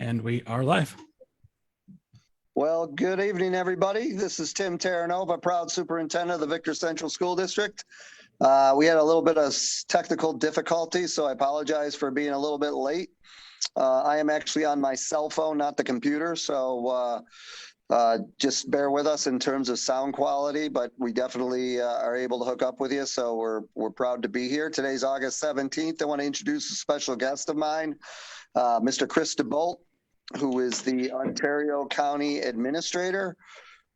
And we are live. Well, good evening, everybody. This is Tim Terranova, proud superintendent of the Victor Central School District. We had a little bit of technical difficulty, so I apologize for being a little bit late. I am actually on my cell phone, not the computer, so just bear with us in terms of sound quality, but we definitely are able to hook up with you, so we're proud to be here. Today's August 17th. I want to introduce a special guest of mine, Mr. Chris DeBolt, who is the Ontario County Administrator.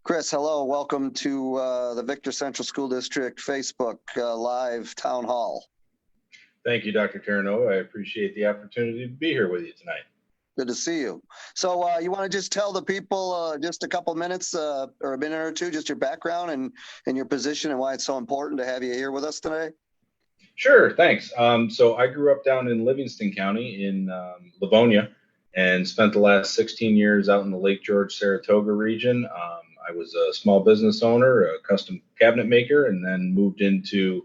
Chris, hello. Welcome to the Victor Central School District Facebook Live Town Hall. Thank you, Dr. Terranova. I appreciate the opportunity to be here with you tonight. Good to see you. So you want to just tell the people just a couple minutes or a minute or two, just your background and your position and why it's so important to have you here with us today? Sure, thanks. So I grew up down in Livingston County in Livonia and spent the last 16 years out in the Lake George, Saratoga region. I was a small business owner, a custom cabinet maker, and then moved into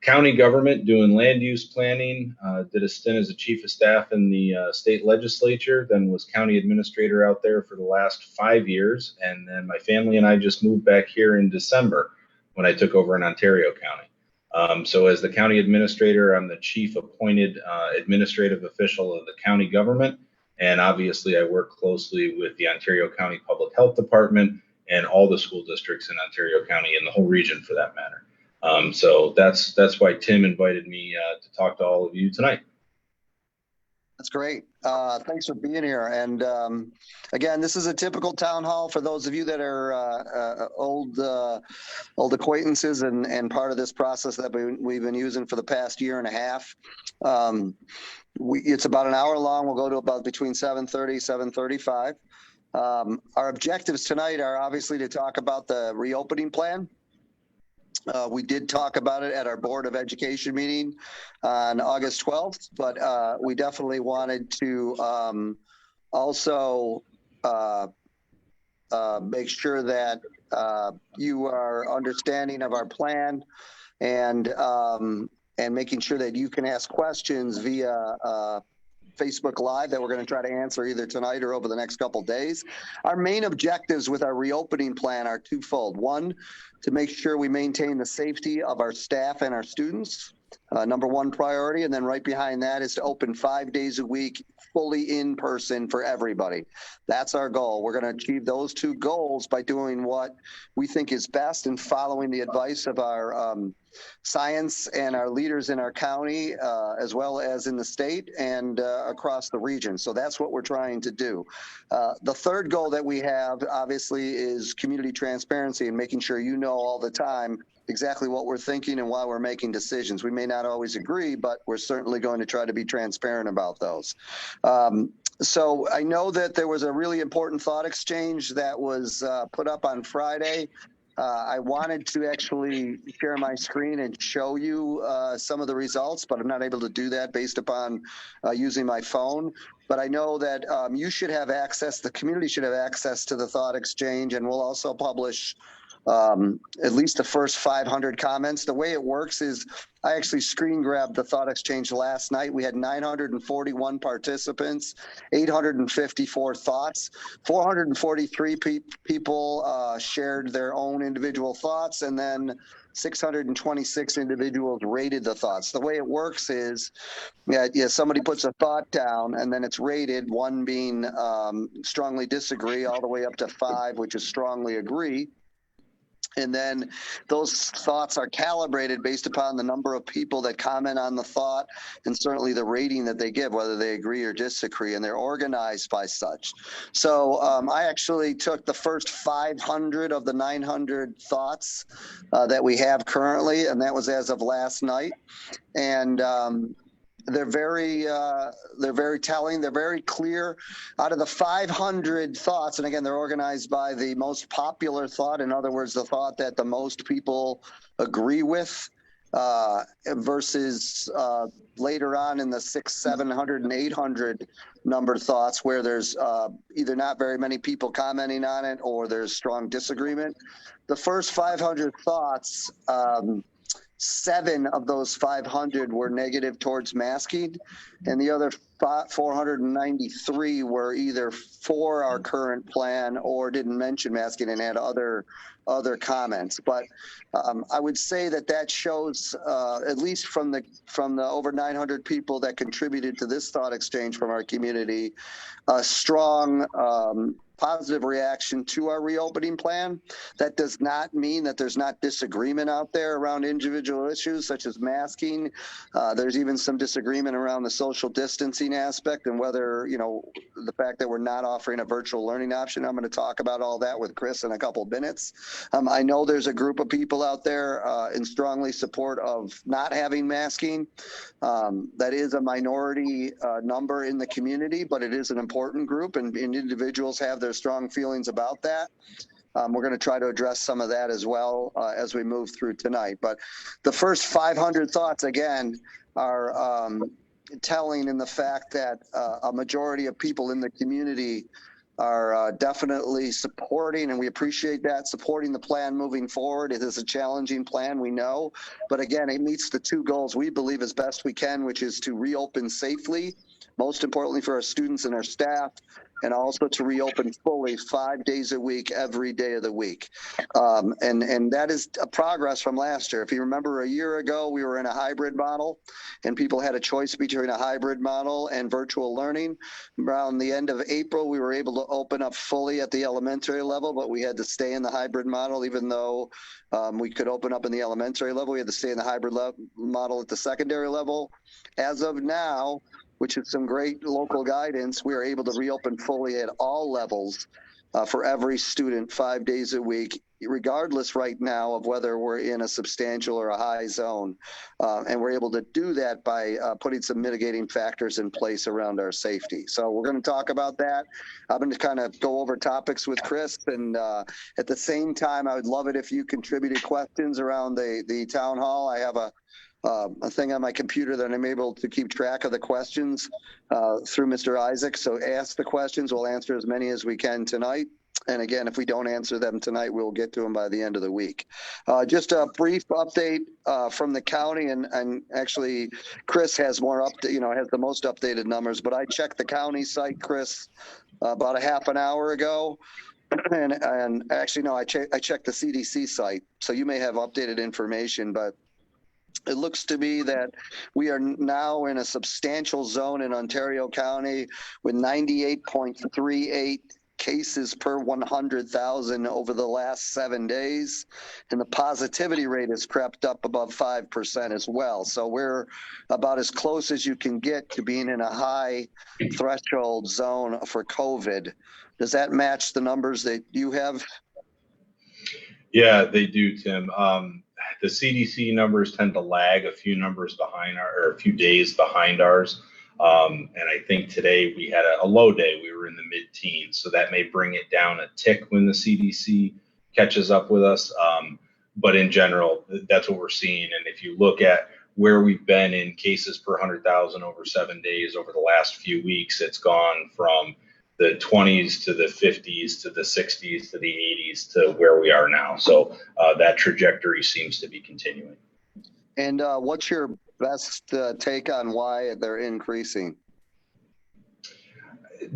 county government doing land use planning, did a stint as a chief of staff in the state legislature, then was county administrator out there for the last 5 years. And then my family and I just moved back here in December when I took over in Ontario County. So as the county administrator, I'm the chief appointed administrative official of the county government. And obviously I work closely with the Ontario County Public Health Department and all the school districts in Ontario County and the whole region for that matter. So that's why Tim invited me to talk to all of you tonight. That's great. Thanks for being here. And again, this is a typical town hall for those of you that are old acquaintances and part of this process that we've been using for the past year and a half. It's about an hour long. We'll go to about between 7:30, 7:35. Our objectives tonight are obviously to talk about the reopening plan. We did talk about it at our Board of Education meeting on August 12th, but we definitely wanted to also make sure that you are understanding of our plan and making sure that you can ask questions via Facebook Live that we're going to try to answer either tonight or over the next couple of days. Our main objectives with our reopening plan are twofold. One, to make sure we maintain the safety of our staff and our students, number one priority. And then right behind that is to open 5 days a week, fully in person for everybody. That's our goal. We're going to achieve those two goals by doing what we think is best and following the advice of our science and our leaders in our county, as well as in the state and across the region. So that's what we're trying to do. The third goal that we have, obviously, is community transparency and making sure you know all the time exactly what we're thinking and why we're making decisions. We may not always agree, but we're certainly going to try to be transparent about those. So I know that there was a really important thought exchange that was put up on Friday. I wanted to actually share my screen and show you some of the results, but I'm not able to do that based upon using my phone. But I know that you should have access, the community should have access to the thought exchange, and we'll also publish at least the first 500 comments. The way it works is I actually screen grabbed the thought exchange last night. We had 941 participants, 854 thoughts, 443 people shared their own individual thoughts, and then 626 individuals rated the thoughts. The way it works is somebody puts a thought down and then it's rated, one being strongly disagree, all the way up to 5, which is strongly agree. And then those thoughts are calibrated based upon the number of people that comment on the thought and certainly the rating that they give, whether they agree or disagree, and they're organized by such. So I actually took the first 500 of the 900 thoughts that we have currently, and that was as of last night. And they're very telling. They're very clear. Out of the 500 thoughts, and again, they're organized by the most popular thought. In other words, the thought that the most people agree with, versus later on in the 600, 700, and 800 numbered thoughts where there's either not very many people commenting on it or there's strong disagreement. The first 500 thoughts 7 of those 500 were negative towards masking, and the other 493 were either for our current plan or didn't mention masking and had other comments. But I would say that shows, at least from the over 900 people that contributed to this thought exchange from our community, a strong positive reaction to our reopening plan. That does not mean that there's not disagreement out there around individual issues such as masking. There's even some disagreement around the social distancing aspect and whether, the fact that we're not offering a virtual learning option. I'm going to talk about all that with Chris in a couple minutes. I know there's a group of people out there in strongly support of not having masking. That is a minority number in the community, but it is an important group, and individuals have their strong feelings about that. We're going to try to address some of that as well as we move through tonight. But the first 500 thoughts, again, are telling in the fact that a majority of people in the community are definitely supporting, and we appreciate that, supporting the plan moving forward. It is a challenging plan, we know, but again, it meets the 2 goals we believe as best we can, which is to reopen safely, most importantly for our students and our staff, and also to reopen fully 5 days a week, every day of the week. And that is a progress from last year. If you remember, a year ago, we were in a hybrid model, and people had a choice between a hybrid model and virtual learning. Around the end of April, we were able to open up fully at the elementary level, but we had to stay in the hybrid model. Even though we could open up in the elementary level, we had to stay in the hybrid model at the secondary level. As of now, which is some great local guidance, we are able to reopen fully at all levels for every student 5 days a week, regardless right now of whether we're in a substantial or a high zone. And we're able to do that by putting some mitigating factors in place around our safety. So we're going to talk about that. I'm going to kind of go over topics with Chris. And at the same time, I would love it if you contributed questions around the town hall. I have a thing on my computer that I'm able to keep track of the questions through Mr. Isaac. So ask the questions. We'll answer as many as we can tonight. And again, if we don't answer them tonight, we'll get to them by the end of the week. Just a brief update from the county, and actually Chris has more has the most updated numbers, but I checked the county site, Chris, about a half an hour ago. And actually, no, I checked the CDC site. So you may have updated information, but it looks to me that we are now in a substantial zone in Ontario County with 98.38 cases per 100,000 over the last 7 days. And the positivity rate has crept up above 5% as well. So we're about as close as you can get to being in a high threshold zone for COVID. Does that match the numbers that you have? Yeah, they do, Tim. The CDC numbers tend to lag a few numbers behind or a few days behind ours. And I think today we had a low day. We were in the mid-teens, so that may bring it down a tick when the CDC catches up with us. But in general, that's what we're seeing. And if you look at where we've been in cases per 100,000 over 7 days over the last few weeks, it's gone from the 20s to the 50s to the 60s to the 80s to where we are now. So that trajectory seems to be continuing. And what's your best take on why they're increasing?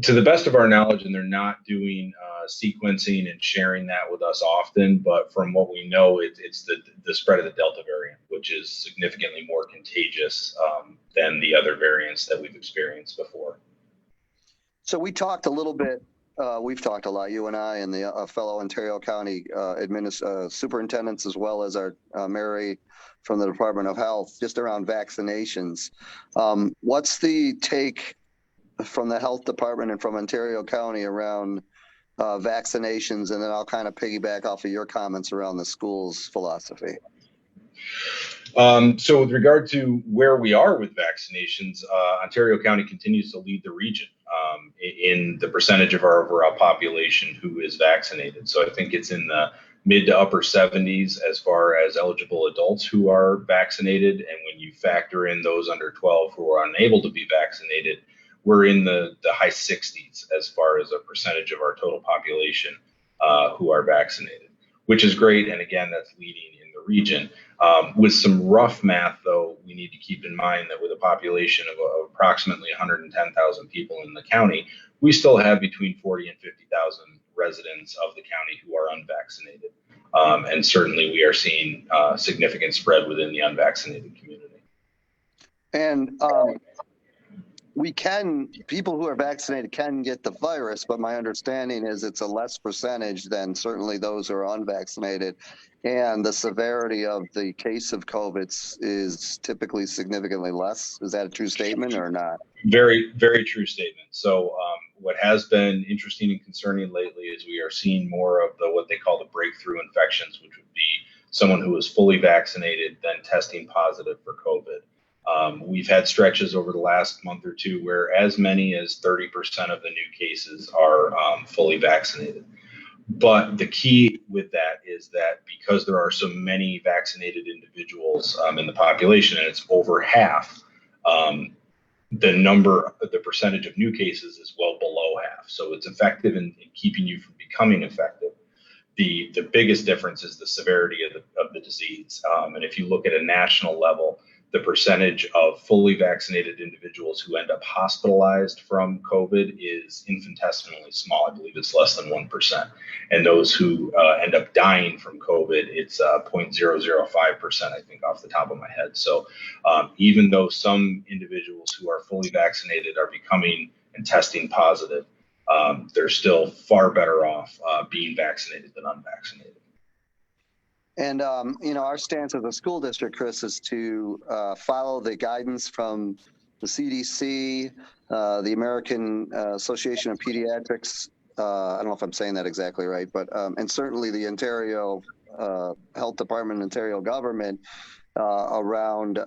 To the best of our knowledge, and they're not doing sequencing and sharing that with us often, but from what we know, it's the spread of the Delta variant, which is significantly more contagious than the other variants that we've experienced before. So we talked a little bit, we've talked a lot, you and I and the fellow Ontario County superintendents, as well as our Mary from the Department of Health, just around vaccinations. What's the take from the health department and from Ontario County around vaccinations? And then I'll kind of piggyback off of your comments around the school's philosophy. So with regard to where we are with vaccinations, Ontario County continues to lead the region in the percentage of our overall population who is vaccinated. So I think it's in the mid to upper 70s as far as eligible adults who are vaccinated. And when you factor in those under 12 who are unable to be vaccinated, we're in the high 60s as far as a percentage of our total population who are vaccinated, which is great. And again, that's leading in the region. With some rough math, though, we need to keep in mind that with a population of approximately 110,000 people in the county, we still have between 40 and 50,000 residents of the county who are unvaccinated. And certainly we are seeing significant spread within the unvaccinated community. And people who are vaccinated can get the virus, but my understanding is it's a less percentage than certainly those who are unvaccinated. And the severity of the case of COVID is typically significantly less. Is that a true statement or not? Very, very true statement. So what has been interesting and concerning lately is we are seeing more of what they call the breakthrough infections, which would be someone who is fully vaccinated then testing positive for COVID. We've had stretches over the last month or two where as many as 30% of the new cases are fully vaccinated. But the key with that is that because there are so many vaccinated individuals in the population, and it's over half, the percentage of new cases is well below half. So it's effective in keeping you from becoming infected. The biggest difference is the severity of the disease. And if you look at a national level, the percentage of fully vaccinated individuals who end up hospitalized from COVID is infinitesimally small. I believe it's less than 1%. And those who end up dying from COVID, it's 0.005%, I think, off the top of my head. So even though some individuals who are fully vaccinated are becoming and testing positive, they're still far better off being vaccinated than unvaccinated. And, our stance as a school district, Chris, is to follow the guidance from the CDC, the American Association of Pediatrics. I don't know if I'm saying that exactly right, but and certainly the Ontario Health Department, Ontario government around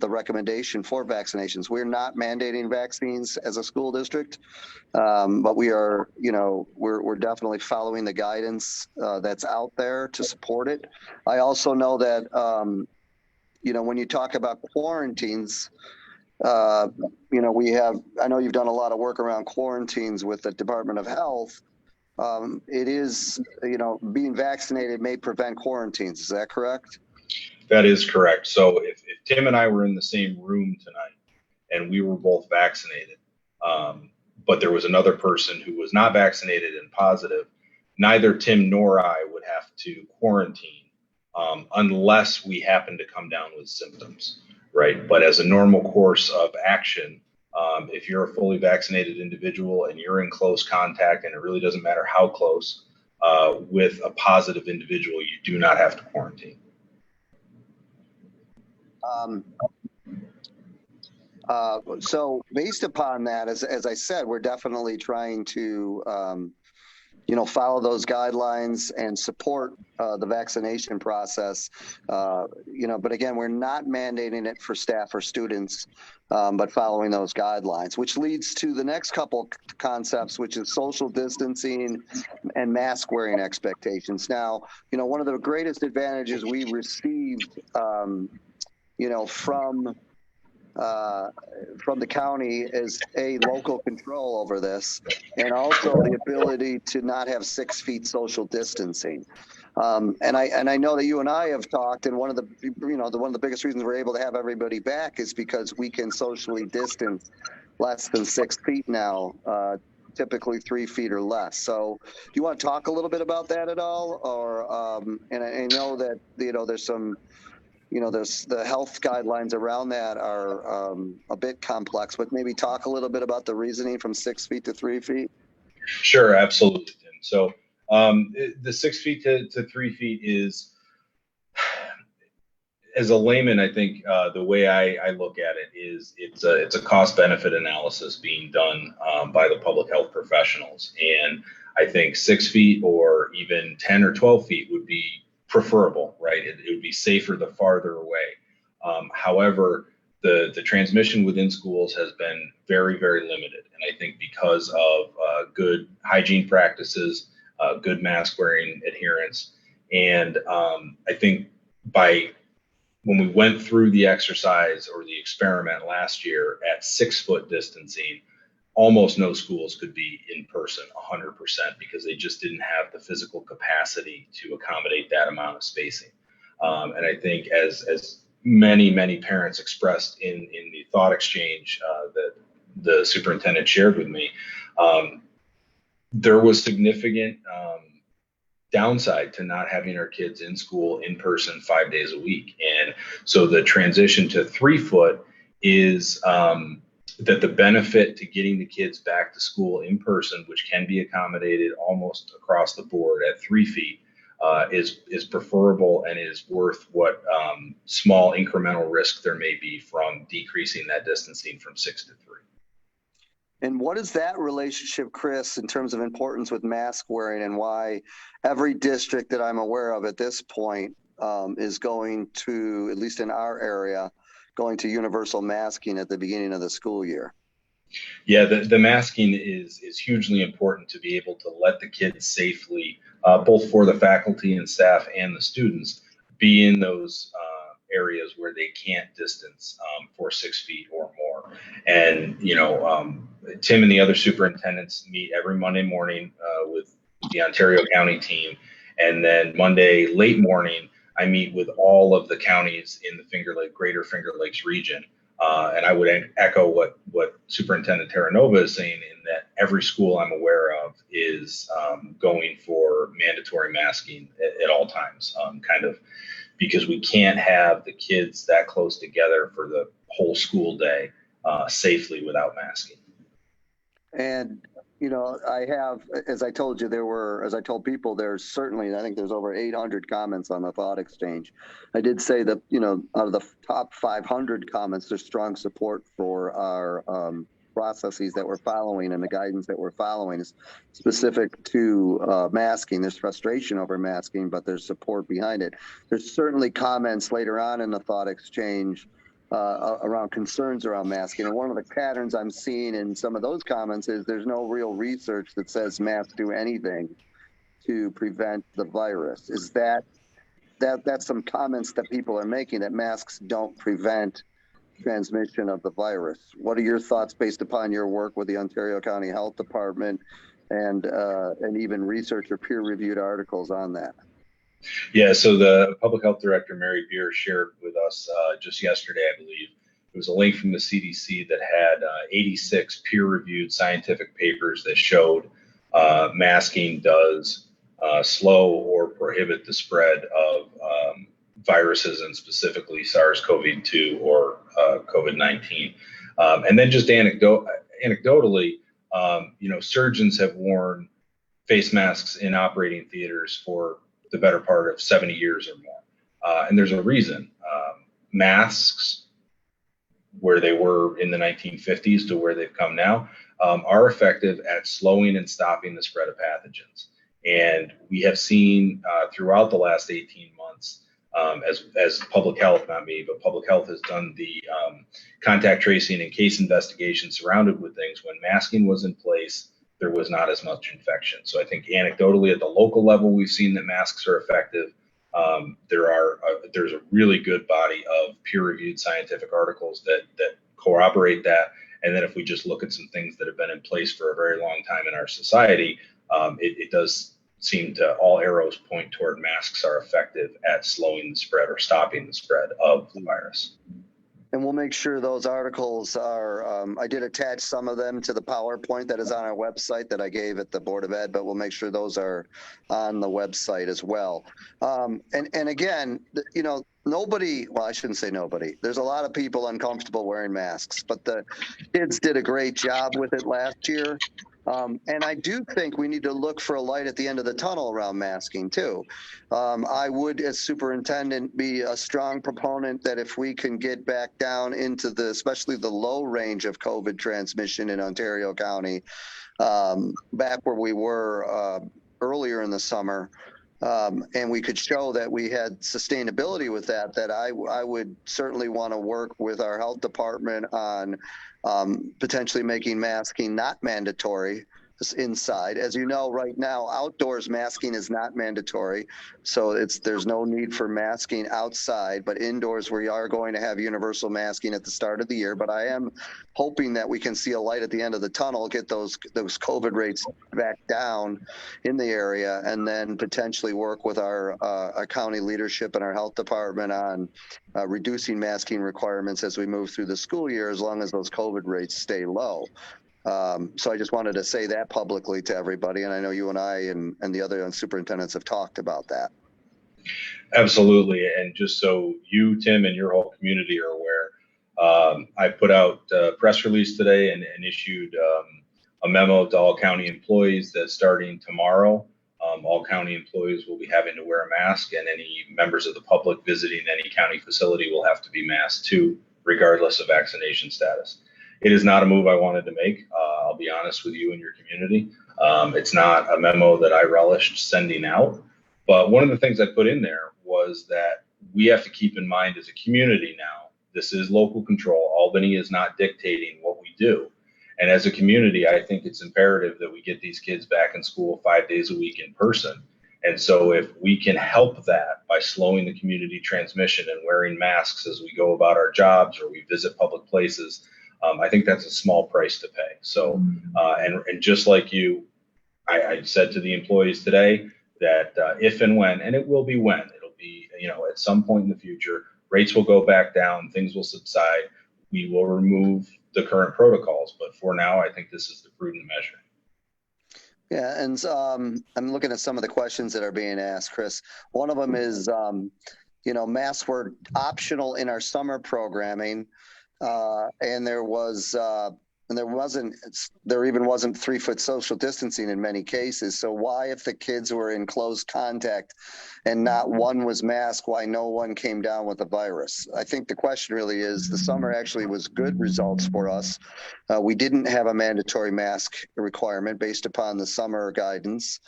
the recommendation for vaccinations. We're not mandating vaccines as a school district, but we are, we're definitely following the guidance that's out there to support it. I also know that, when you talk about quarantines, I know you've done a lot of work around quarantines with the Department of Health. It is, being vaccinated may prevent quarantines. Is that correct? That is correct. So if Tim and I were in the same room tonight and we were both vaccinated, but there was another person who was not vaccinated and positive, neither Tim nor I would have to quarantine unless we happen to come down with symptoms, right? But as a normal course of action, if you're a fully vaccinated individual and you're in close contact, and it really doesn't matter how close, with a positive individual, you do not have to quarantine. So based upon that, as I said, we're definitely trying to, follow those guidelines and support the vaccination process. But again, we're not mandating it for staff or students, but following those guidelines, which leads to the next couple concepts, which is social distancing and mask wearing expectations. Now, one of the greatest advantages we received from the county is local control over this, and also the ability to not have 6 feet social distancing. And I know that you and I have talked, and one of the biggest reasons we're able to have everybody back is because we can socially distance less than 6 feet now, typically 3 feet or less. So do you want to talk a little bit about that at all? Or, and I know that, there's some, there's the health guidelines around that are a bit complex, but maybe talk a little bit about the reasoning from 6 feet to 3 feet. Sure, absolutely, Tim. So the 6 feet to 3 feet is, as a layman, I think the way I look at it is it's a cost benefit analysis being done by the public health professionals. And I think 6 feet or even 10 or 12 feet would be preferable, right? It would be safer the farther away. However, the transmission within schools has been very, very limited. And I think because of good hygiene practices, good mask wearing adherence, and I think when we went through the exercise or the experiment last year at 6 foot distancing, almost no schools could be in person 100% because they just didn't have the physical capacity to accommodate that amount of spacing. And I think as many parents expressed in the thought exchange that the superintendent shared with me, there was significant downside to not having our kids in school in person 5 days a week. And so the transition to 3-foot is that the benefit to getting the kids back to school in person, which can be accommodated almost across the board at 3 feet, is preferable and is worth what small incremental risk there may be from decreasing that distancing from 6 to 3. And what is that relationship, Chris, in terms of importance with mask wearing, and why every district that I'm aware of at this point is going to, at least in our area, going to universal masking at the beginning of the school year? Yeah, the masking is hugely important to be able to let the kids safely, both for the faculty and staff and the students, be in those areas where they can't distance for 6 feet or more. And, Tim and the other superintendents meet every Monday morning with the Ontario County team. And then Monday late morning, I meet with all of the counties in the Greater Finger Lakes region. And I would echo what Superintendent Terranova is saying, in that every school I'm aware of is going for mandatory masking at all times, kind of because we can't have the kids that close together for the whole school day safely without masking. And, I have, as I told people, there's certainly, I think there's over 800 comments on the thought exchange. I did say that, out of the top 500 comments, there's strong support for our processes that we're following and the guidance that we're following is specific to masking. There's frustration over masking, but there's support behind it. There's certainly comments later on in the thought exchange around concerns around masking. And one of the patterns I'm seeing in some of those comments is there's no real research that says masks do anything to prevent the virus. Is that's some comments that people are making, that masks don't prevent transmission of the virus? What are your thoughts based upon your work with the Ontario County Health Department and even research or peer-reviewed articles on that? Yeah, so the public health director, Mary Beer, shared with us just yesterday, I believe. It was a link from the CDC that had 86 peer-reviewed scientific papers that showed masking does slow or prohibit the spread of viruses, and specifically SARS-CoV-2 or COVID-19. And then just anecdotally, surgeons have worn face masks in operating theaters for the better part of 70 years or more. And there's a reason. Masks, where they were in the 1950s to where they've come now, are effective at slowing and stopping the spread of pathogens. And we have seen throughout the last 18 months, as public health, not me, but public health has done the contact tracing and case investigation surrounded with things. When masking was in place, there was not as much infection. So I think anecdotally at the local level, we've seen that masks are effective. There's a really good body of peer-reviewed scientific articles that corroborate that. And then if we just look at some things that have been in place for a very long time in our society, it does seem to all arrows point toward masks are effective at slowing the spread or stopping the spread of the virus. And we'll make sure those articles are, I did attach some of them to the PowerPoint that is on our website that I gave at the Board of Ed, but we'll make sure those are on the website as well. And again, nobody, well, I shouldn't say nobody. There's a lot of people uncomfortable wearing masks, but the kids did a great job with it last year. And I do think we need to look for a light at the end of the tunnel around masking too. I would, as superintendent, be a strong proponent that if we can get back down into especially the low range of COVID transmission in Ontario County, back where we were earlier in the summer, and we could show that we had sustainability with that I would certainly want to work with our health department on potentially making masking not mandatory inside. As you know, right now, outdoors masking is not mandatory. So there's no need for masking outside, but indoors we are going to have universal masking at the start of the year. But I am hoping that we can see a light at the end of the tunnel, get those COVID rates back down in the area, and then potentially work with our county leadership and our health department on reducing masking requirements as we move through the school year, as long as those COVID rates stay low. So I just wanted to say that publicly to everybody, and I know you and I and the other superintendents have talked about that. Absolutely, and just so you, Tim, and your whole community are aware, I put out a press release today and issued a memo to all county employees that starting tomorrow, all county employees will be having to wear a mask, and any members of the public visiting any county facility will have to be masked too, regardless of vaccination status. It is not a move I wanted to make. I'll be honest with you and your community. It's not a memo that I relished sending out. But one of the things I put in there was that we have to keep in mind as a community now, this is local control. Albany is not dictating what we do. And as a community, I think it's imperative that we get these kids back in school 5 days a week in person. And so if we can help that by slowing the community transmission and wearing masks as we go about our jobs or we visit public places, I think that's a small price to pay. So, and just like you, I said to the employees today that if and when, and it will be when, it'll be, at some point in the future, rates will go back down, things will subside, we will remove the current protocols. But for now, I think this is the prudent measure. Yeah, and I'm looking at some of the questions that are being asked, Chris. One of them is, masks were optional in our summer programming. And there even wasn't 3-foot social distancing in many cases. So why, if the kids were in close contact and not one was masked, why no one came down with the virus? I think the question really is, the summer actually was good results for us. We didn't have a mandatory mask requirement based upon the summer guidance.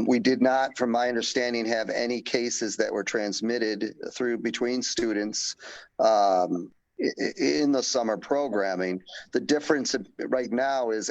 We did not, from my understanding, have any cases that were transmitted between students in the summer programming. The difference right now is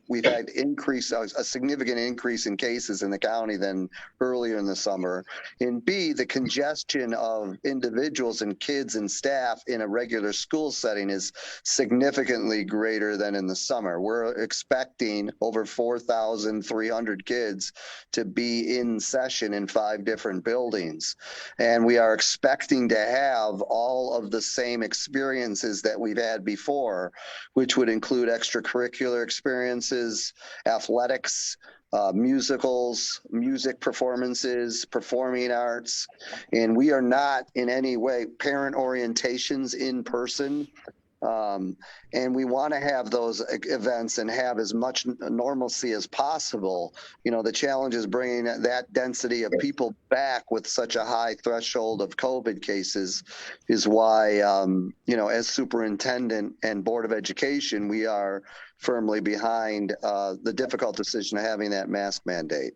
we've had a significant increase in cases in the county than earlier in the summer. And B, the congestion of individuals and kids and staff in a regular school setting is significantly greater than in the summer. We're expecting over 4,300 kids to be in session in 5 different buildings. And we are expecting to have all of the same experiences that we've had before, which would include extracurricular experiences, athletics, musicals, music performances, performing arts. And we are not in any way parent orientations in person. And we want to have those events and have as much normalcy as possible. The challenge is bringing that density of people back with such a high threshold of COVID cases is why, as superintendent and Board of Education, we are firmly behind the difficult decision of having that mask mandate.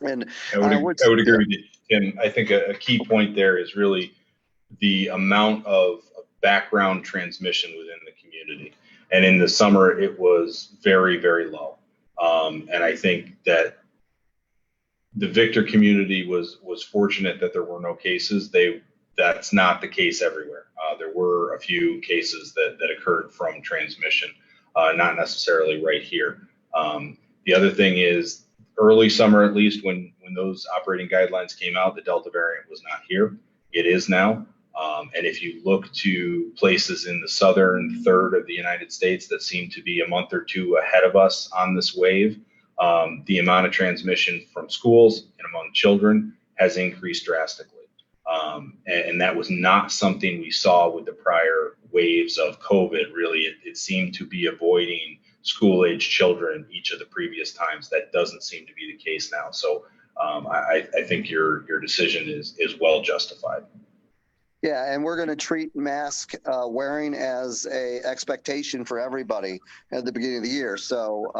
And I would agree with you, Tim. I think a key point there is really the amount of background transmission within the community. And in the summer, it was very, very low. And I think that the Victor community was fortunate that there were no cases. That's not the case everywhere. There were a few cases that occurred from transmission, not necessarily right here. The other thing is, early summer, at least when those operating guidelines came out, the Delta variant was not here. It is now. And if you look to places in the southern third of the United States that seem to be a month or two ahead of us on this wave, the amount of transmission from schools and among children has increased drastically. And that was not something we saw with the prior waves of COVID. Really, it seemed to be avoiding school-age children each of the previous times. That doesn't seem to be the case now. So I think your decision is well justified. Yeah, and we're going to treat mask wearing as a expectation for everybody at the beginning of the year. So,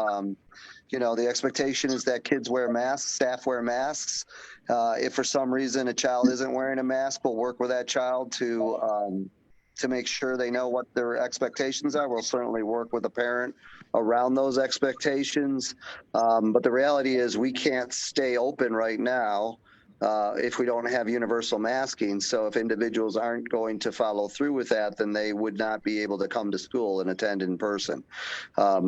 the expectation is that kids wear masks, staff wear masks. If for some reason a child isn't wearing a mask, we'll work with that child to to make sure they know what their expectations are. We'll certainly work with the parent around those expectations. But the reality is we can't stay open right now if we don't have universal masking. So if individuals aren't going to follow through with that, then they would not be able to come to school and attend in person.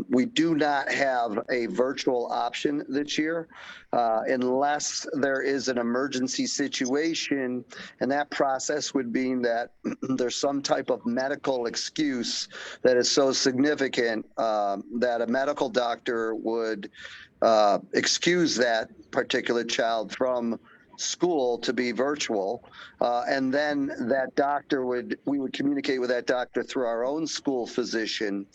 We do not have a virtual option this year unless there is an emergency situation, and that process would mean that there's some type of medical excuse that is so significant that a medical doctor would excuse that particular child from school to be virtual, and then that doctor we would communicate with that doctor through our own school physician,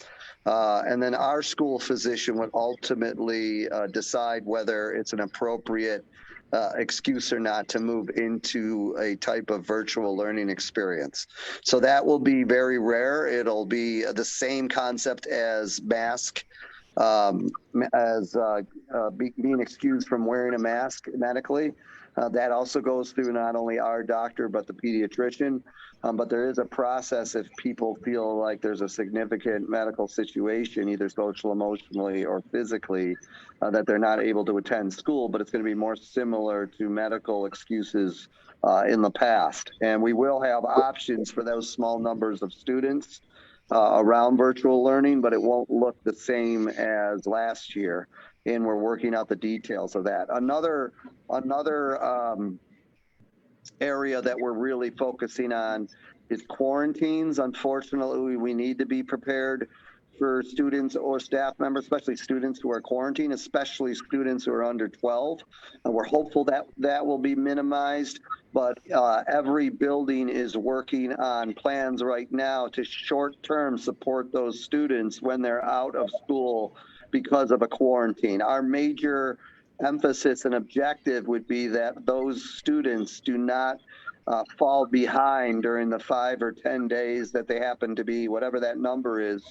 and then our school physician would ultimately decide whether it's an appropriate excuse or not to move into a type of virtual learning experience. So that will be very rare. It'll be the same concept as mask, as being excused from wearing a mask medically. That also goes through not only our doctor, but the pediatrician. But there is a process if people feel like there's a significant medical situation, either social, emotionally, or physically, that they're not able to attend school, but it's going to be more similar to medical excuses in the past. And we will have options for those small numbers of students around virtual learning, but it won't look the same as last year. And we're working out the details of that. Another area that we're really focusing on is quarantines. Unfortunately, we need to be prepared for students or staff members, especially students who are quarantined, especially students who are under 12. And we're hopeful that that will be minimized, but every building is working on plans right now to short-term support those students when they're out of school because of a quarantine. Our major emphasis and objective would be that those students do not fall behind during the 5 or 10 days that they happen to be, whatever that number is,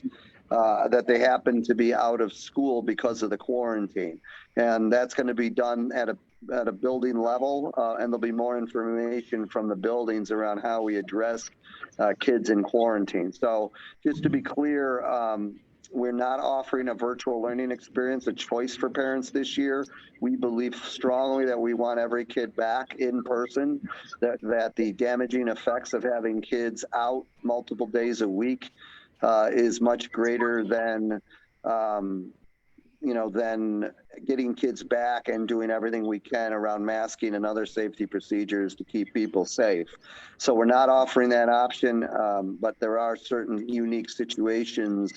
that they happen to be out of school because of the quarantine. And that's going to be done at a building level, and there'll be more information from the buildings around how we address kids in quarantine. So just to be clear, we're not offering a virtual learning experience, a choice for parents this year. We believe strongly that we want every kid back in person, that the damaging effects of having kids out multiple days a week is much greater than, than getting kids back and doing everything we can around masking and other safety procedures to keep people safe. So we're not offering that option, but there are certain unique situations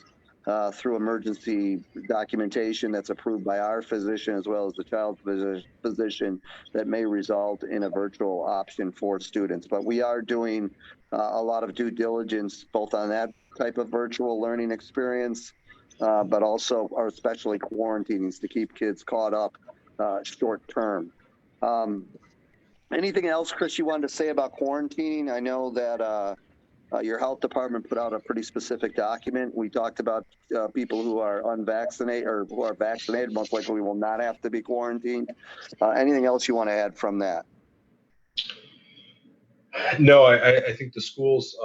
through emergency documentation that's approved by our physician as well as the child's physician that may result in a virtual option for students. But we are doing a lot of due diligence both on that type of virtual learning experience, but also or especially quarantines to keep kids caught up short term. Anything else, Chris, you wanted to say about quarantining? I know that your health department put out a pretty specific document. We talked about people who are unvaccinated or who are vaccinated most likely will not have to be quarantined. Anything else you want to add from that? No, I think the schools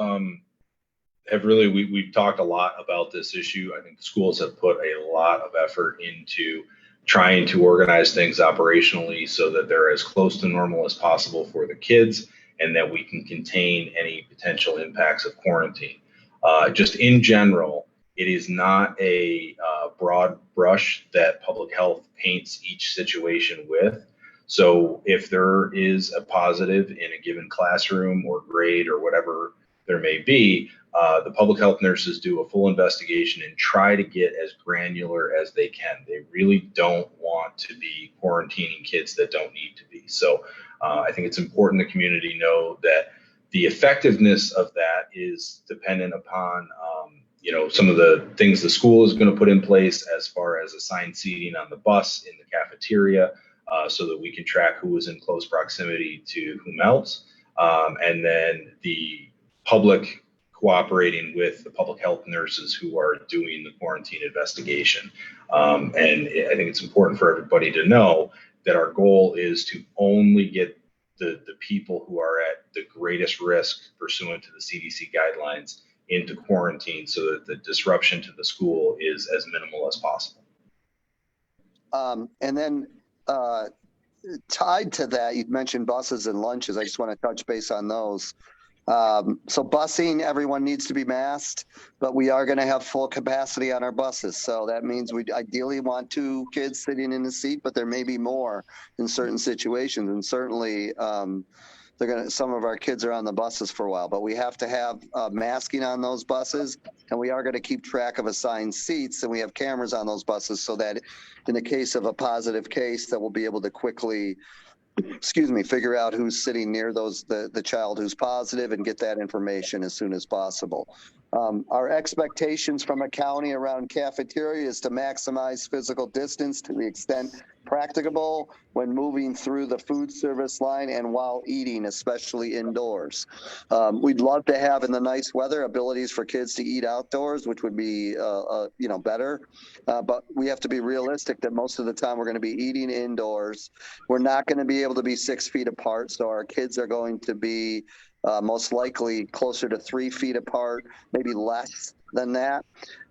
have really, we've talked a lot about this issue. I think the schools have put a lot of effort into trying to organize things operationally so that they're as close to normal as possible for the kids and that we can contain any potential impacts of quarantine. Just in general, it is not a broad brush that public health paints each situation with. So if there is a positive in a given classroom or grade or whatever there may be, the public health nurses do a full investigation and try to get as granular as they can. They really don't want to be quarantining kids that don't need to be. So I think it's important the community know that the effectiveness of that is dependent upon some of the things the school is going to put in place as far as assigned seating on the bus, in the cafeteria, so that we can track who is in close proximity to whom else. And then the public cooperating with the public health nurses who are doing the quarantine investigation. And I think it's important for everybody to know that our goal is to only get the people who are at the greatest risk pursuant to the CDC guidelines into quarantine so that the disruption to the school is as minimal as possible. And then tied to that, you mentioned buses and lunches. I just want to touch base on those. So busing, everyone needs to be masked, but we are going to have full capacity on our buses. So that means we ideally want 2 kids sitting in the seat, but there may be more in certain situations. And certainly some of our kids are on the buses for a while, but we have to have masking on those buses, and we are going to keep track of assigned seats, and we have cameras on those buses so that in the case of a positive case that we'll be able to quickly figure out who's sitting near the child who's positive and get that information as soon as possible. Our expectations from a county around cafeteria is to maximize physical distance to the extent practicable when moving through the food service line and while eating, especially indoors. We'd love to have in the nice weather abilities for kids to eat outdoors, which would be better. But we have to be realistic that most of the time we're going to be eating indoors. We're not going to be able to be 6 feet apart, so our kids are going to be most likely closer to 3 feet apart, maybe less than that.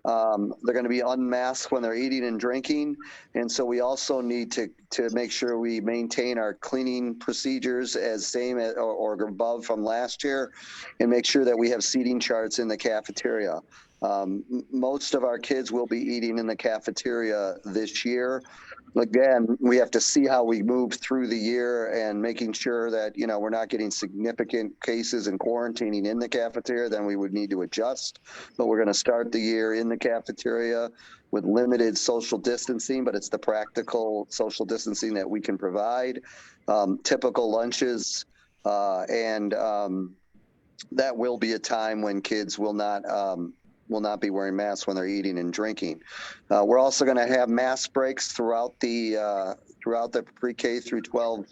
They're going to be unmasked when they're eating and drinking. And so we also need to make sure we maintain our cleaning procedures as same or above from last year, and make sure that we have seating charts in the cafeteria. Most of our kids will be eating in the cafeteria this year. Again, we have to see how we move through the year and making sure that, we're not getting significant cases and quarantining in the cafeteria, then we would need to adjust. But we're going to start the year in the cafeteria with limited social distancing, but it's the practical social distancing that we can provide, typical lunches, and that will be a time when kids will not be wearing masks when they're eating and drinking. We're also going to have mask breaks throughout the pre-K through 12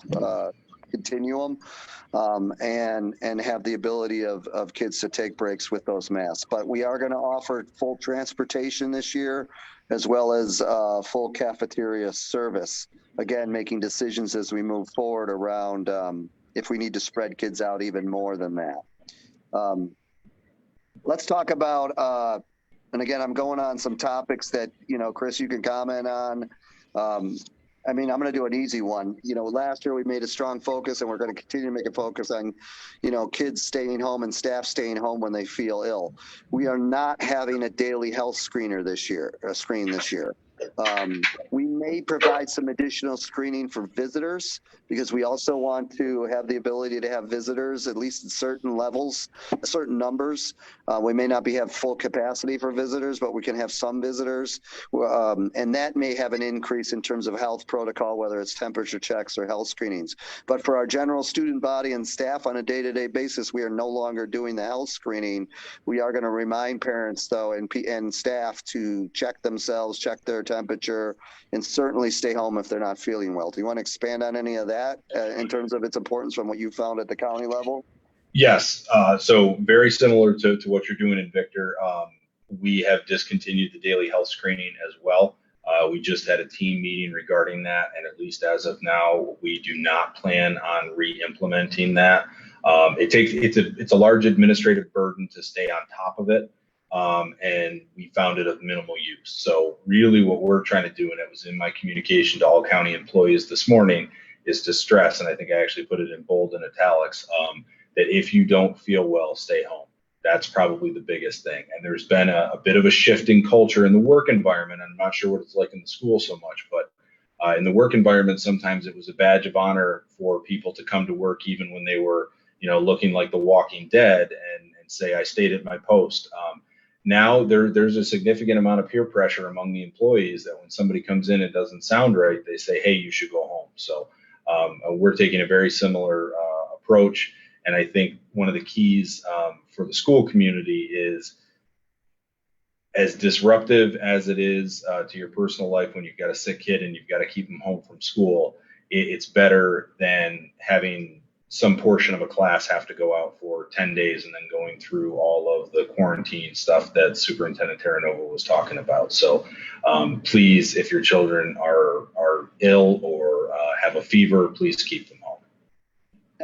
continuum, and have the ability of kids to take breaks with those masks. But we are going to offer full transportation this year, as well as full cafeteria service. Again, making decisions as we move forward around if we need to spread kids out even more than that. Let's talk about, and again, I'm going on some topics that, Chris, you can comment on. I'm going to do an easy one. Last year we made a strong focus, and we're going to continue to make a focus on, kids staying home and staff staying home when they feel ill. We are not having a daily health screen this year. We may provide some additional screening for visitors, because we also want to have the ability to have visitors, at least at certain levels, certain numbers. We may not have full capacity for visitors, but we can have some visitors. And that may have an increase in terms of health protocol, whether it's temperature checks or health screenings. But for our general student body and staff on a day-to-day basis, we are no longer doing the health screening. We are going to remind parents, though, and staff to check themselves, check their temperature, and certainly stay home if they're not feeling well. Do you want to expand on any of that in terms of its importance from what you found at the county level? Yes. So very similar to what you're doing in Victor. We have discontinued the daily health screening as well. We just had a team meeting regarding that, and at least as of now, we do not plan on re-implementing that. It's a large administrative burden to stay on top of it. And we found it of minimal use. So really what we're trying to do, and it was in my communication to all county employees this morning, is to stress, and I think I actually put it in bold and italics, that if you don't feel well, stay home. That's probably the biggest thing. And there's been a bit of a shift in culture in the work environment. I'm not sure what it's like in the school so much, but in the work environment, sometimes it was a badge of honor for people to come to work even when they were, looking like the Walking Dead, and say, I stayed at my post. Now there's a significant amount of peer pressure among the employees that when somebody comes in and doesn't sound right, they say, hey, you should go home. So we're taking a very similar approach. And I think one of the keys for the school community is, as disruptive as it is to your personal life when you've got a sick kid and you've got to keep them home from school, it's better than having some portion of a class have to go out for 10 days and then going through all of the quarantine stuff that Superintendent Terranova was talking about. So please, if your children are ill or have a fever, please keep them home.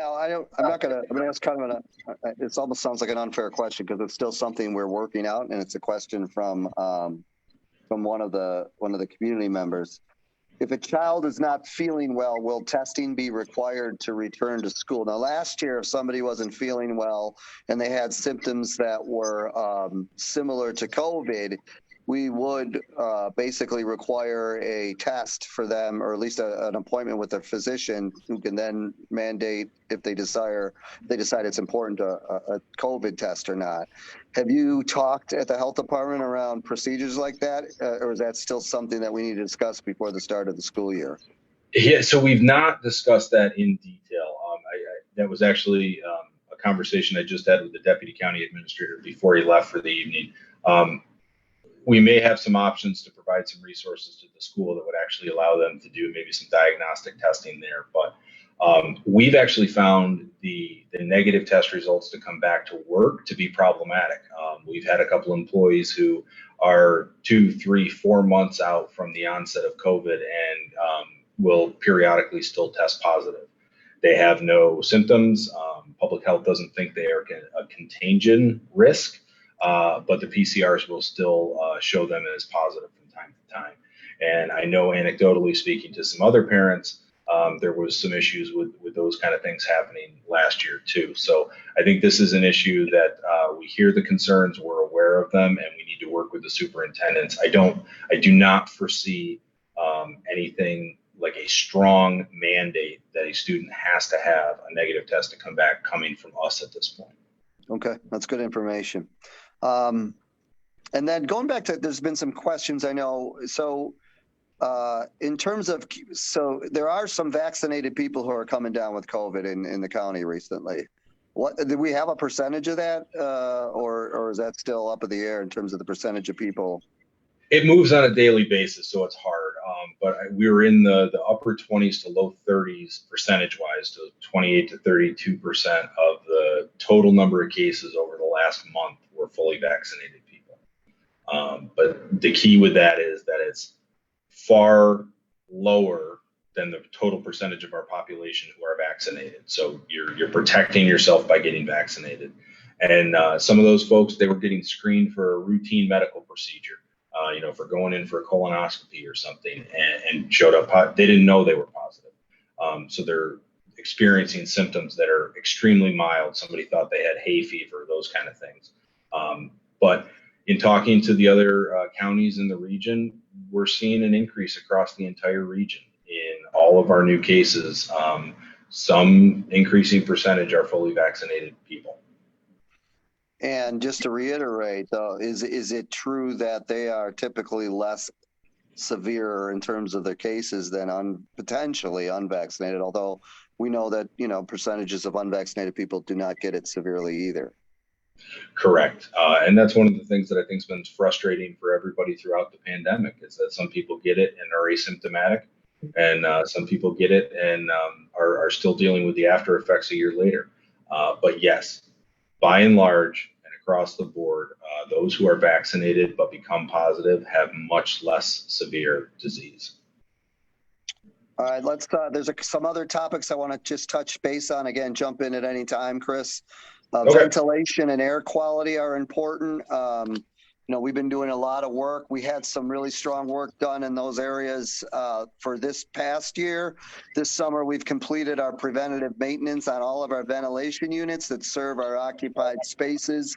Now, I'm going to ask kind of it almost sounds like an unfair question because it's still something we're working out, and it's a question from one of the community members. If a child is not feeling well, will testing be required to return to school? Now, last year, if somebody wasn't feeling well and they had symptoms that were similar to COVID, we would basically require a test for them, or at least an appointment with a physician who can then mandate if they decide it's important a COVID test or not. Have you talked at the health department around procedures like that, or is that still something that we need to discuss before the start of the school year? Yeah, so we've not discussed that in detail. That was actually a conversation I just had with the deputy county administrator before he left for the evening. We may have some options to provide some resources to the school that would actually allow them to do maybe some diagnostic testing there. But we've actually found the negative test results to come back to work to be problematic. We've had a couple employees who are 2, 3, 4 months out from the onset of COVID and will periodically still test positive. They have no symptoms. Public health doesn't think they are a contagion risk. But the PCRs will still show them as positive from time to time. And I know anecdotally speaking to some other parents, there was some issues with those kind of things happening last year too. So I think this is an issue that we hear the concerns, we're aware of them, and we need to work with the superintendents. I do not foresee anything like a strong mandate that a student has to have a negative test to come back coming from us at this point. Okay, that's good information. And then going back to, there's been some questions I know. So in terms of, so there are some vaccinated people who are coming down with COVID in the county recently. Do we have a percentage of that, or is that still up in the air in terms of the percentage of people? It moves on a daily basis, so it's hard. But we were in the upper 20s to low 30s percentage-wise, to 28 to 32% of the total number of cases over the last month were fully vaccinated people. But the key with that is that it's far lower than the total percentage of our population who are vaccinated. So you're protecting yourself by getting vaccinated. And some of those folks, they were getting screened for a routine medical procedure. For going in for a colonoscopy or something, and showed up, they didn't know they were positive. So they're experiencing symptoms that are extremely mild. Somebody thought they had hay fever, those kind of things. But in talking to the other counties in the region, we're seeing an increase across the entire region in all of our new cases. Some increasing percentage are fully vaccinated people. And just to reiterate, though, is it true that they are typically less severe in terms of their cases than potentially unvaccinated? Although we know that percentages of unvaccinated people do not get it severely either. Correct, and that's one of the things that I think has been frustrating for everybody throughout the pandemic is that some people get it and are asymptomatic, and some people get it and are still dealing with the after effects a year later. But yes, by and large and across the board, those who are vaccinated but become positive have much less severe disease. All right, there's some other topics I want to just touch base on. Again, jump in at any time, Chris. Okay. Ventilation and air quality are important. We've been doing a lot of work. We had some really strong work done in those areas for this past year. This summer, we've completed our preventative maintenance on all of our ventilation units that serve our occupied spaces.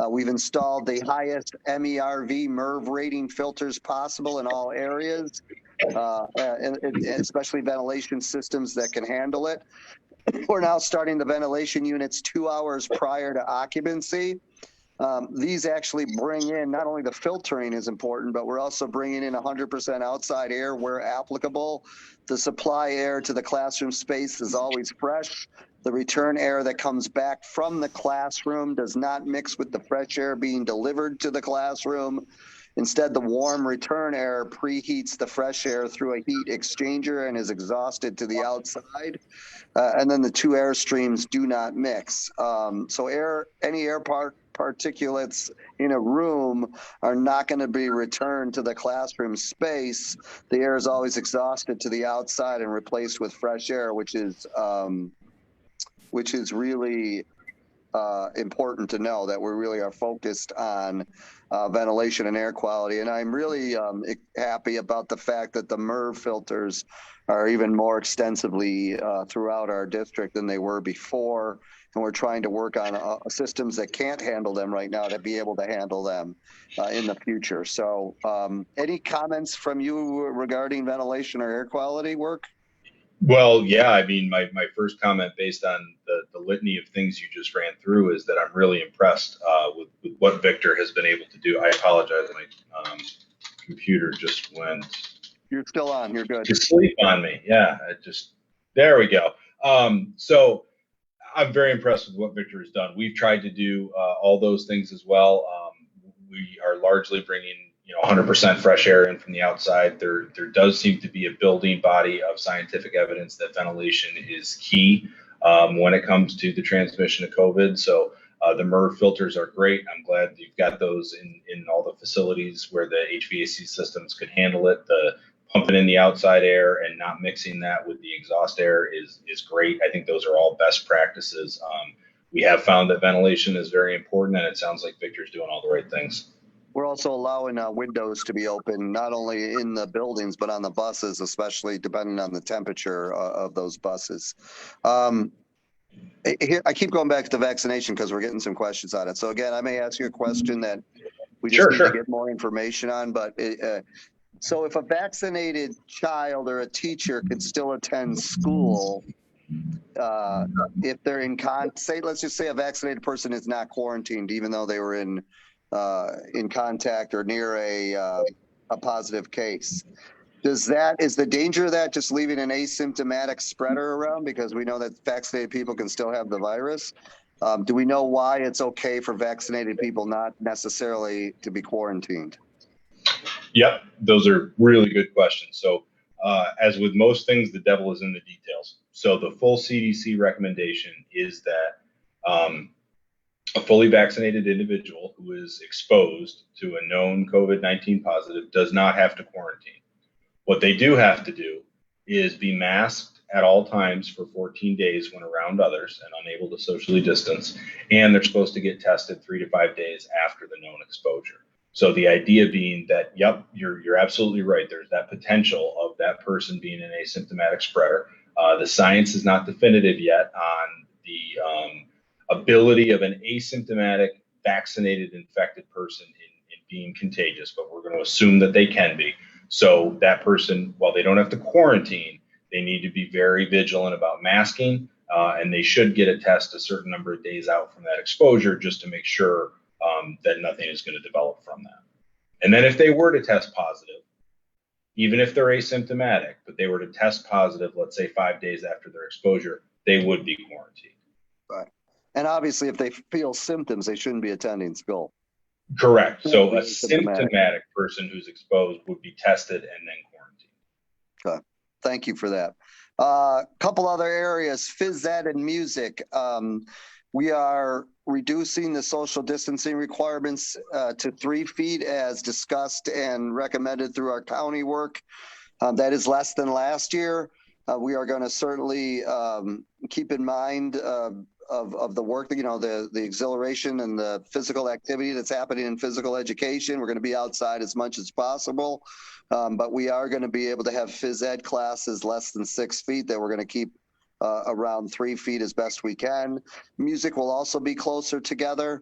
We've installed the highest MERV rating filters possible in all areas, and especially ventilation systems that can handle it. We're now starting the ventilation units 2 hours prior to occupancy. These actually bring in, not only the filtering is important, but we're also bringing in 100% outside air where applicable. The supply air to the classroom space is always fresh. The return air that comes back from the classroom does not mix with the fresh air being delivered to the classroom. Instead, the warm return air preheats the fresh air through a heat exchanger and is exhausted to the outside. And then the two air streams do not mix. So any air particulates in a room are not going to be returned to the classroom space. The air is always exhausted to the outside and replaced with fresh air, which is which is really important to know that we really are focused on ventilation and air quality. And I'm really happy about the fact that the MERV filters are even more extensively throughout our district than they were before. And we're trying to work on systems that can't handle them right now to be able to handle them in the future. So any comments from you regarding ventilation or air quality work? Well, yeah, I mean, my first comment based on the litany of things you just ran through is that I'm really impressed with what Victor has been able to do. I apologize, my computer just went You're still on, you're good. to sleep on me. Yeah, there we go. So I'm very impressed with what Victor has done. We've tried to do all those things as well. We are largely bringing 100% fresh air in from the outside. There does seem to be a building body of scientific evidence that ventilation is key when it comes to the transmission of COVID. So the MERV filters are great. I'm glad you've got those in all the facilities where the HVAC systems could handle it. The pumping in the outside air and not mixing that with the exhaust air is great. I think those are all best practices. We have found that ventilation is very important, and it sounds like Victor's doing all the right things. We're also allowing windows to be open, not only in the buildings, but on the buses, especially depending on the temperature of those buses. I keep going back to the vaccination because we're getting some questions on it. So again, I may ask you a question that we just need to get more information on, but so if a vaccinated child or a teacher could still attend school, if they're let's just say a vaccinated person is not quarantined, even though they were in contact or near a positive case. Is the danger of that just leaving an asymptomatic spreader around? Because we know that vaccinated people can still have the virus. Do we know why it's okay for vaccinated people not necessarily to be quarantined? Yep, those are really good questions. So as with most things, the devil is in the details. So the full CDC recommendation is that a fully vaccinated individual who is exposed to a known COVID-19 positive does not have to quarantine. What they do have to do is be masked at all times for 14 days when around others and unable to socially distance. And they're supposed to get tested 3 to 5 days after the known exposure. So the idea being that, yep, you're absolutely right. There's that potential of that person being an asymptomatic spreader. The science is not definitive yet on the ability of an asymptomatic vaccinated infected person in being contagious, but we're going to assume that they can be. So that person, while they don't have to quarantine, they need to be very vigilant about masking, and they should get a test a certain number of days out from that exposure just to make sure that nothing is going to develop from that. And then if they were to test positive, even if they're asymptomatic, but they were to test positive, let's say 5 days after their exposure, they would be quarantined. Right. And obviously, if they feel symptoms, they shouldn't be attending school. Correct. So a symptomatic person who's exposed would be tested and then quarantined. Okay. Thank you for that. Couple other areas, phys ed and music. We are reducing the social distancing requirements to 3 feet as discussed and recommended through our county work. That is less than last year. We are going to certainly keep in mind of the work, the exhilaration and the physical activity that's happening in physical education. We're going to be outside as much as possible, but we are going to be able to have phys ed classes less than 6 feet that we're going to keep around 3 feet as best we can. Music will also be closer together.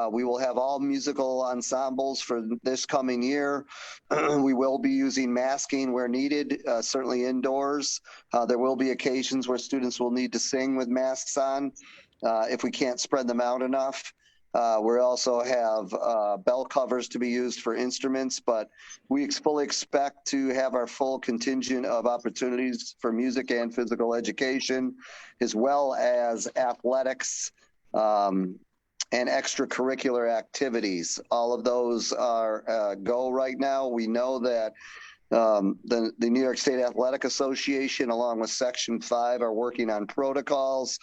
We will have all musical ensembles for this coming year. We will be using masking where needed, certainly indoors. There will be occasions where students will need to sing with masks on if we can't spread them out enough. We also have bell covers to be used for instruments, but we fully expect to have our full contingent of opportunities for music and physical education, as well as athletics and extracurricular activities. All of those are go right now. We know that the New York State Athletic Association, along with Section 5, are working on protocols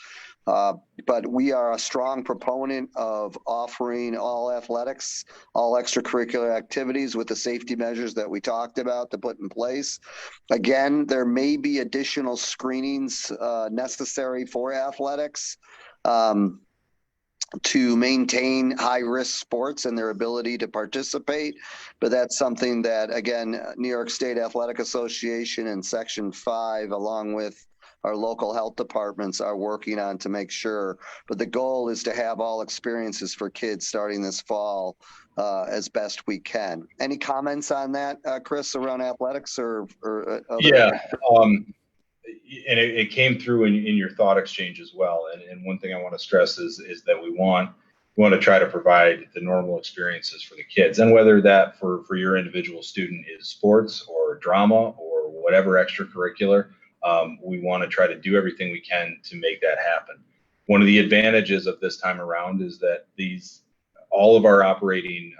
But we are a strong proponent of offering all athletics, all extracurricular activities with the safety measures that we talked about to put in place. Again, there may be additional screenings necessary for athletics to maintain high-risk sports and their ability to participate. But that's something that, again, New York State Athletic Association and Section 5, along with our local health departments, are working on to make sure. But the goal is to have all experiences for kids starting this fall as best we can. Any comments on that, Chris, around athletics or other? Yeah. And it came through in your thought exchange as well. And one thing I want to stress is that we want to try to provide the normal experiences for the kids, and whether that for your individual student is sports or drama or whatever extracurricular, we want to try to do everything we can to make that happen. One of the advantages of this time around is that all of our operating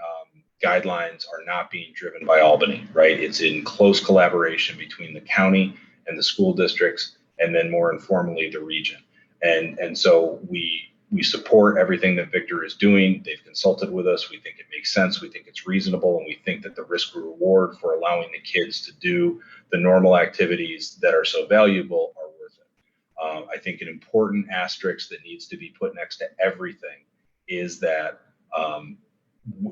guidelines are not being driven by Albany, right? It's in close collaboration between the county and the school districts, and then more informally the region. And so we support everything that Victor is doing. They've consulted with us. We think it makes sense. We think it's reasonable, and we think that the risk reward for allowing the kids to do the normal activities that are so valuable are worth it. I think an important asterisk that needs to be put next to everything is that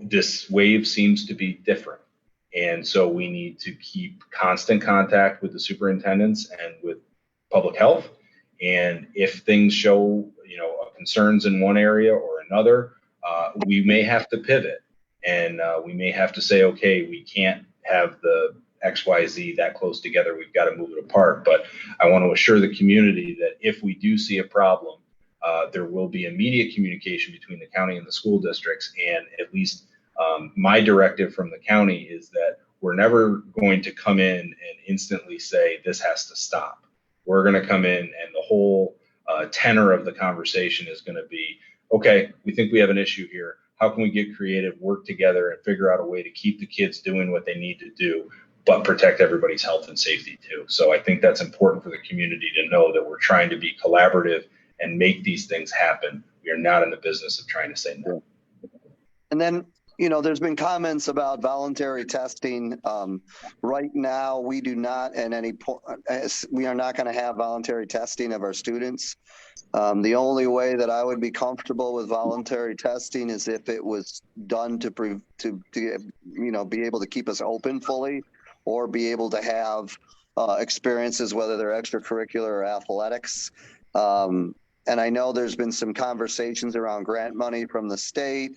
this wave seems to be different. And so we need to keep constant contact with the superintendents and with public health. And if things show, concerns in one area or another, we may have to pivot, and we may have to say, okay, we can't have the XYZ that close together. We've got to move it apart. But I want to assure the community that if we do see a problem, there will be immediate communication between the county and the school districts. And at least my directive from the county is that we're never going to come in and instantly say this has to stop. We're going to come in, and the whole tenor of the conversation is going to be, okay, we think we have an issue here. How can we get creative, work together, and figure out a way to keep the kids doing what they need to do, but protect everybody's health and safety too? So I think that's important for the community to know that we're trying to be collaborative and make these things happen. We are not in the business of trying to say no. And then, there's been comments about voluntary testing. Right now, we do not at any point, we are not going to have voluntary testing of our students. The only way that I would be comfortable with voluntary testing is if it was done to be able to keep us open fully, or be able to have experiences, whether they're extracurricular or athletics. And I know there's been some conversations around grant money from the state.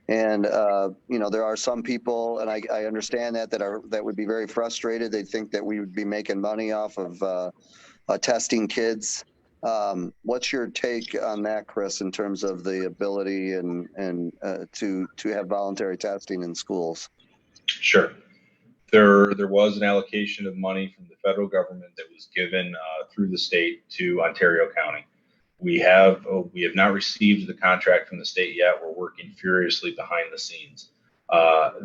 And, there are some people, and I understand that would be very frustrated. They think that we would be making money off of testing kids. What's your take on that, Chris, in terms of the ability and to have voluntary testing in schools? Sure. There was an allocation of money from the federal government that was given through the state to Ontario County. We have not received the contract from the state yet. We're working furiously behind the scenes.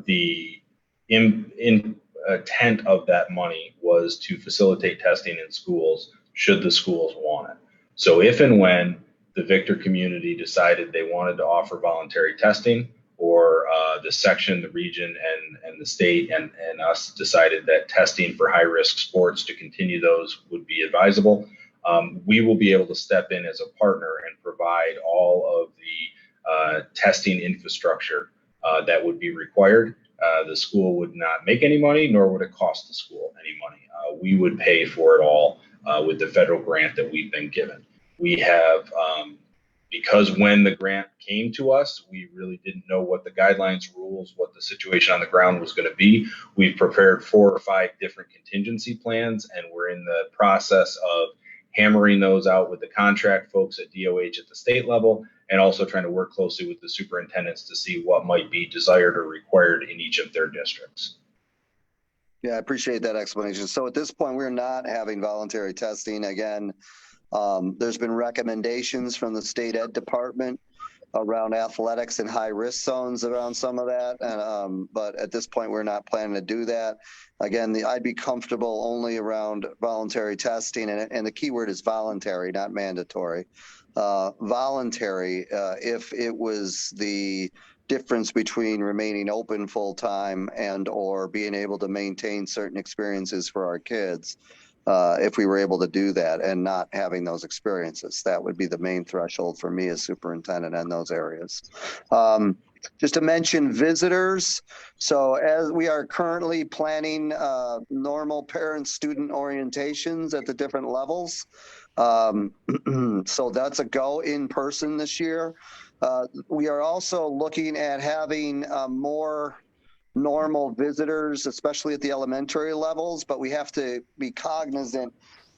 The intent of that money was to facilitate testing in schools should the schools want it. So if and when the Victor community decided they wanted to offer voluntary testing, or the section, the region, and the state and us decided that testing for high-risk sports to continue those would be advisable, we will be able to step in as a partner and provide all of the testing infrastructure that would be required. The school would not make any money, nor would it cost the school any money. We would pay for it all with the federal grant that we've been given. We have, because when the grant came to us, we really didn't know what the guidelines, rules, what the situation on the ground was going to be. We've prepared 4 or 5 different contingency plans, and we're in the process of hammering those out with the contract folks at DOH at the state level, and also trying to work closely with the superintendents to see what might be desired or required in each of their districts. Yeah, I appreciate that explanation. So at this point, we're not having voluntary testing. Again, there's been recommendations from the state ed department around athletics and high risk zones around some of that. And, but at this point, we're not planning to do that. Again, I'd be comfortable only around voluntary testing, and the key word is voluntary, not mandatory. Voluntary, if it was the difference between remaining open full time and or being able to maintain certain experiences for our kids. If we were able to do that and not having those experiences, that would be the main threshold for me as superintendent in those areas. Just to mention visitors. So as we are currently planning normal parent-student orientations at the different levels. So that's a go in person this year. We are also looking at having more normal visitors, especially at the elementary levels, but we have to be cognizant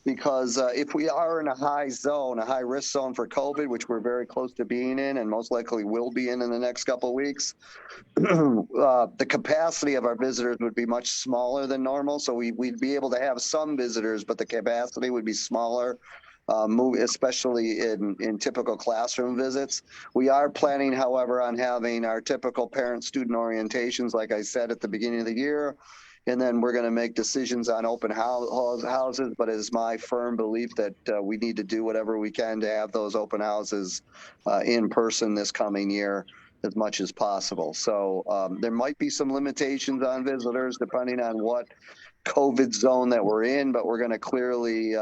because if we are in a high zone, a high risk zone for COVID, which we're very close to being in and most likely will be in the next couple of weeks, the capacity of our visitors would be much smaller than normal. So we'd be able to have some visitors, but the capacity would be smaller. Especially in typical classroom visits. We are planning, however, on having our typical parent-student orientations, like I said, at the beginning of the year. And then we're going to make decisions on open houses. But it is my firm belief that we need to do whatever we can to have those open houses in person this coming year as much as possible. So there might be some limitations on visitors depending on what COVID zone that we're in, but we're going to clearly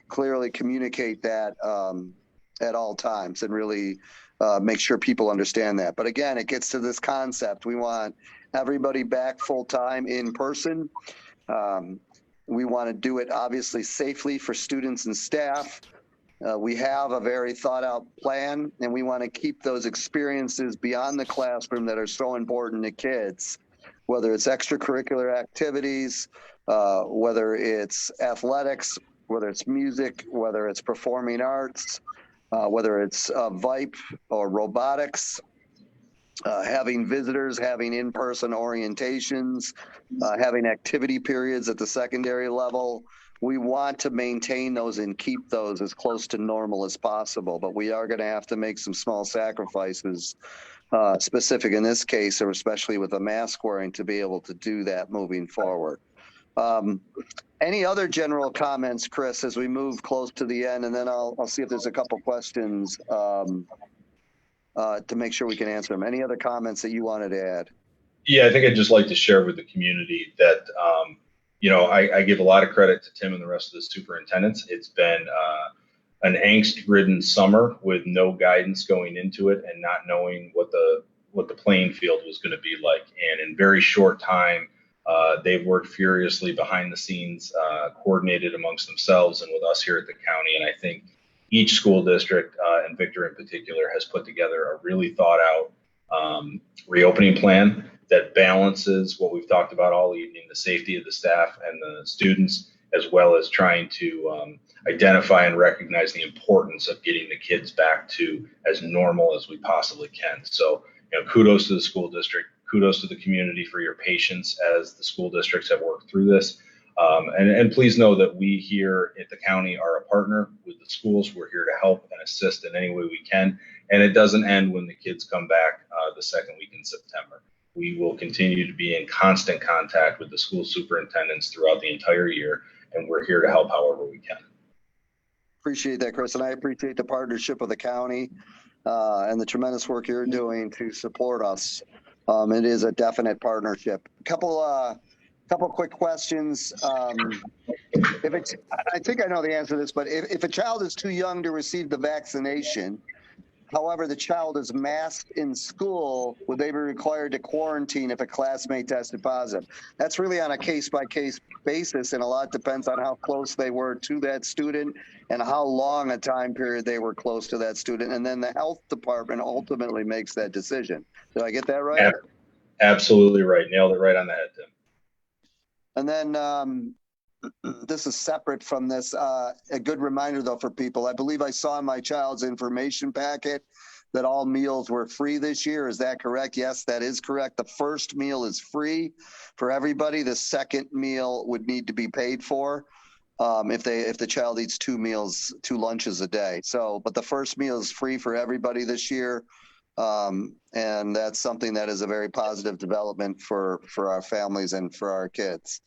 clearly communicate that at all times and really make sure people understand that. But again, it gets to this concept. We want everybody back full time in person. We want to do it obviously safely for students and staff. We have a very thought out plan, and we want to keep those experiences beyond the classroom that are so important to kids, whether it's extracurricular activities, whether it's athletics, whether it's music, whether it's performing arts, whether it's VIPE or robotics, having visitors, having in-person orientations, having activity periods at the secondary level. We want to maintain those and keep those as close to normal as possible, but we are going to have to make some small sacrifices specific in this case, or especially with the mask wearing, to be able to do that moving forward. Any other general comments, Chris, as we move close to the end, and then I'll see if there's a couple questions to make sure we can answer them. Any other comments that you wanted to add? Yeah, I think I'd just like to share with the community that, I give a lot of credit to Tim and the rest of the superintendents. It's been an angst-ridden summer with no guidance going into it and not knowing what the playing field was going to be like. And in very short time, they've worked furiously behind the scenes, coordinated amongst themselves and with us here at the county. And I think each school district, and Victor in particular, has put together a really thought out reopening plan that balances what we've talked about all evening, the safety of the staff and the students, as well as trying to identify and recognize the importance of getting the kids back to as normal as we possibly can. So, kudos to the school district, kudos to the community for your patience as the school districts have worked through this. And please know that we here at the county are a partner with the schools. We're here to help and assist in any way we can. And it doesn't end when the kids come back the second week in September. We will continue to be in constant contact with the school superintendents throughout the entire year, and we're here to help however we can. Appreciate that, Chris, and I appreciate the partnership with the county and the tremendous work you're doing to support us. It is a definite partnership. Couple quick questions. If it's, I think I know the answer to this, but if a child is too young to receive the vaccination, however, the child is masked in school, would they be required to quarantine if a classmate tested positive? That's really on a case-by-case basis, and a lot depends on how close they were to that student and how long a time period they were close to that student. And then the health department ultimately makes that decision. Did I get that right? Absolutely right. Nailed it right on the head, Tim. And then this is separate from this. A good reminder, though, for people. I believe I saw in my child's information packet that all meals were free this year. Is that correct? Yes, that is correct. The first meal is free for everybody. The second meal would need to be paid for. if the child eats 2 lunches a day. So, but the first meal is free for everybody this year. And that's something that is a very positive development for our families and for our kids.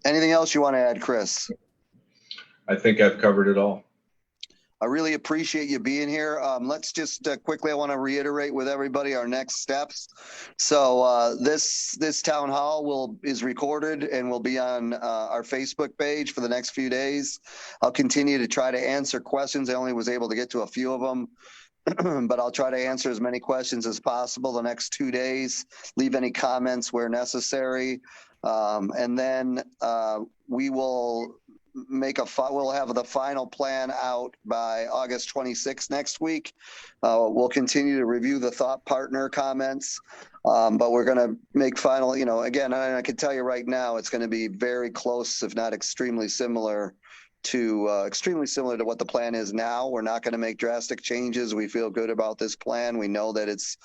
Anything else you want to add, Chris? I think I've covered it all. I really appreciate you being here. Let's just quickly, I want to reiterate with everybody our next steps. So this town hall is recorded and will be on our Facebook page for the next few days. I'll continue to try to answer questions. I only was able to get to a few of them. But I'll try to answer as many questions as possible the next 2 days, leave any comments where necessary. And then we will we'll have the final plan out by August 26th next week. We'll continue to review the thought partner comments, but we're going to make final, again, I can tell you right now, it's going to be very close, if not extremely similar to what the plan is now. We're not going to make drastic changes. We feel good about this plan. We know that it's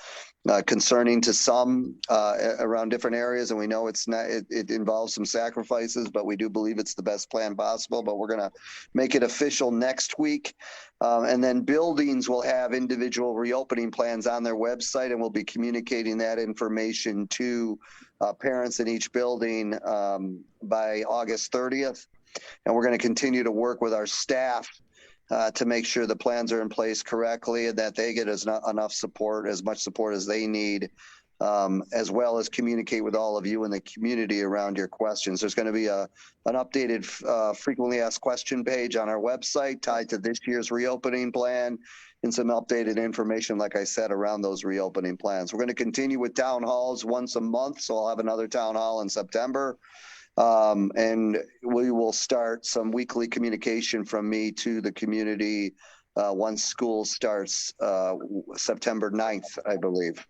concerning to some around different areas, and we know it's not. It involves some sacrifices, but we do believe it's the best plan possible. But we're going to make it official next week, and then buildings will have individual reopening plans on their website, and we'll be communicating that information to parents in each building by August 30th. And we're going to continue to work with our staff to make sure the plans are in place correctly and that they get enough support, as much support as they need, as well as communicate with all of you in the community around your questions. There's going to be an updated frequently asked question page on our website tied to this year's reopening plan and some updated information, like I said, around those reopening plans. We're going to continue with town halls once a month, so I'll have another town hall in September. And we will start some weekly communication from me to the community once school starts September 9th, I believe.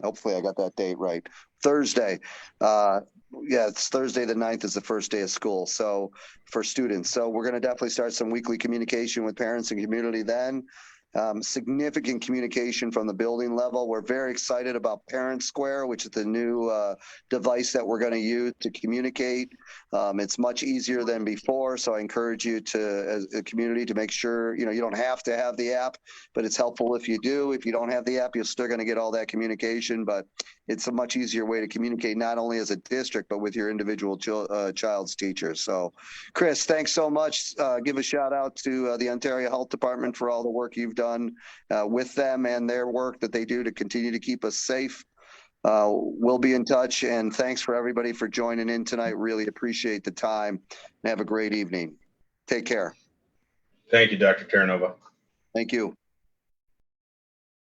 Hopefully I got that date right. Thursday. It's Thursday the 9th is the first day of school. So for students. So we're going to definitely start some weekly communication with parents and community then. Significant communication from the building level. We're very excited about Parent Square, which is the new device that we're going to use to communicate. It's much easier than before, so I encourage you to, as a community, to make sure, you don't have to have the app, but it's helpful if you do. If you don't have the app, you're still going to get all that communication, but it's a much easier way to communicate, not only as a district, but with your individual child's teachers. So, Chris, thanks so much. Give a shout out to the Ontario Health Department for all the work you've done with them and their work that they do to continue to keep us safe. We'll be in touch, and thanks for everybody for joining in tonight. Really appreciate the time, and have a great evening. Take care. Thank you, Dr. Terranova. Thank you.